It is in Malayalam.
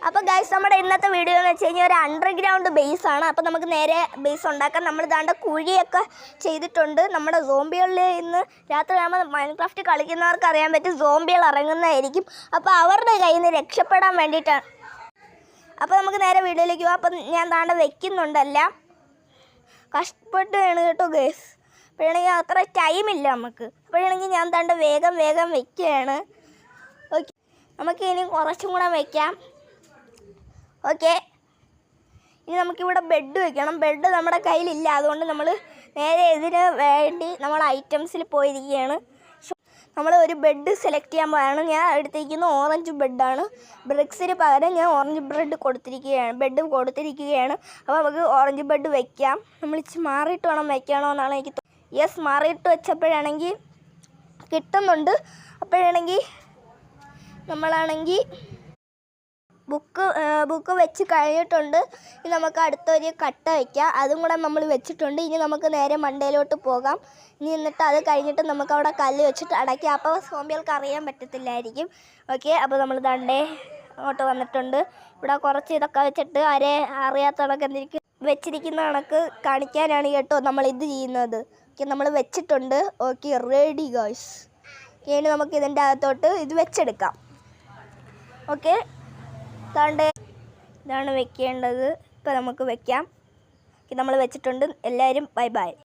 അപ്പോൾ ഗൈസ് നമ്മുടെ ഇന്നത്തെ വീഡിയോ എന്ന് വെച്ച് കഴിഞ്ഞാൽ ഒരു അണ്ടർഗ്രൗണ്ട് ബേസ് ആണ്. അപ്പോൾ നമുക്ക് നേരെ ബേസ് ഉണ്ടാക്കാം. നമ്മൾ ഇതാണ്ട് കുഴിയൊക്കെ ചെയ്തിട്ടുണ്ട്. നമ്മുടെ സോംബികളിൽ ഇന്ന് രാത്രി ആകുമ്പോൾ മൈൻക്രാഫ്റ്റ് കളിക്കുന്നവർക്ക് അറിയാൻ പറ്റും സോംബികൾ ഇറങ്ങുന്നതായിരിക്കും. അപ്പോൾ അവരുടെ കയ്യിൽ നിന്ന് രക്ഷപ്പെടാൻ വേണ്ടിയിട്ടാണ്. അപ്പോൾ നമുക്ക് നേരെ വീഡിയോയിലേക്ക് പോകാം. അപ്പം ഞാൻ താണ്ട വെക്കുന്നുണ്ടെല്ലാം കഷ്ടപ്പെട്ട് വേണം കേട്ടോ ഗൈസ്. അപ്പോഴാണെങ്കിൽ അത്ര ടൈമില്ല നമുക്ക്. അപ്പോഴാണെങ്കിൽ ഞാൻ താണ്ട വേഗം വെക്കുകയാണ്. ഓക്കെ, നമുക്ക് ഇനി കുറച്ചും കൂടെ വയ്ക്കാം. ഓക്കെ, ഇനി നമുക്കിവിടെ ബെഡ് വെക്കണം. ബെഡ് നമ്മുടെ കയ്യിലില്ല, അതുകൊണ്ട് നമ്മൾ നേരെ ഇതിന് വേണ്ടി നമ്മൾ ഐറ്റംസിൽ പോയിരിക്കുകയാണ്. നമ്മൾ ഒരു ബെഡ് സെലക്ട് ചെയ്യാൻ പോയാണ്. ഞാൻ എടുത്തിരിക്കുന്ന ഓറഞ്ച് ബെഡാണ്. ബ്രിക്സിന് പകരം ഞാൻ ഓറഞ്ച് ബെഡ് കൊടുത്തിരിക്കുകയാണ്. അപ്പോൾ നമുക്ക് ഓറഞ്ച് ബെഡ് വെക്കാം. നമ്മൾ ഇച്ചിരി മാറിയിട്ട് വേണം വെക്കണോ എന്നാണ് എനിക്ക് യെസ്, മാറിയിട്ട് വെച്ചപ്പോഴാണെങ്കിൽ കിട്ടുന്നുണ്ട്. അപ്പോഴാണെങ്കിൽ നമ്മളാണെങ്കിൽ ബുക്ക് വെച്ച് കഴിഞ്ഞിട്ടുണ്ട്. ഇനി നമുക്ക് അടുത്തൊരു കട്ട വയ്ക്കാം. അതും കൂടെ നമ്മൾ വെച്ചിട്ടുണ്ട്. ഇനി നമുക്ക് നേരെ മണ്ടയിലോട്ട് പോകാം. ഇനി എന്നിട്ട് അത് കഴിഞ്ഞിട്ട് നമുക്ക് അവിടെ കല്ല് വെച്ചിട്ട് അടയ്ക്കാം. അപ്പോൾ സോംബികൾക്ക് അറിയാൻ പറ്റത്തില്ലായിരിക്കും. ഓക്കെ, അപ്പോൾ നമ്മൾ ദണ്ടേ അങ്ങോട്ട് വന്നിട്ടുണ്ട്. ഇവിടെ കുറച്ച് ഇതൊക്കെ വെച്ചിട്ട് അറിയാത്ത കണക്ക് എന്തെങ്കിലും വെച്ചിരിക്കുന്ന കണക്ക് കാണിക്കാനാണ് കേട്ടോ നമ്മളിത് ചെയ്യുന്നത്. ഓക്കെ, നമ്മൾ വെച്ചിട്ടുണ്ട്. Okay, ready guys. ഇനി നമുക്ക് ഇതിൻ്റെ അകത്തോട്ട് ഇത് വെച്ചെടുക്കാം. ഓക്കെ, ഇതാണ് വെക്കേണ്ടത്. ഇപ്പോൾ നമുക്ക് വെക്കാം. നമ്മൾ വെച്ചിട്ടുണ്ട്. എല്ലാവരും ബൈ ബൈ.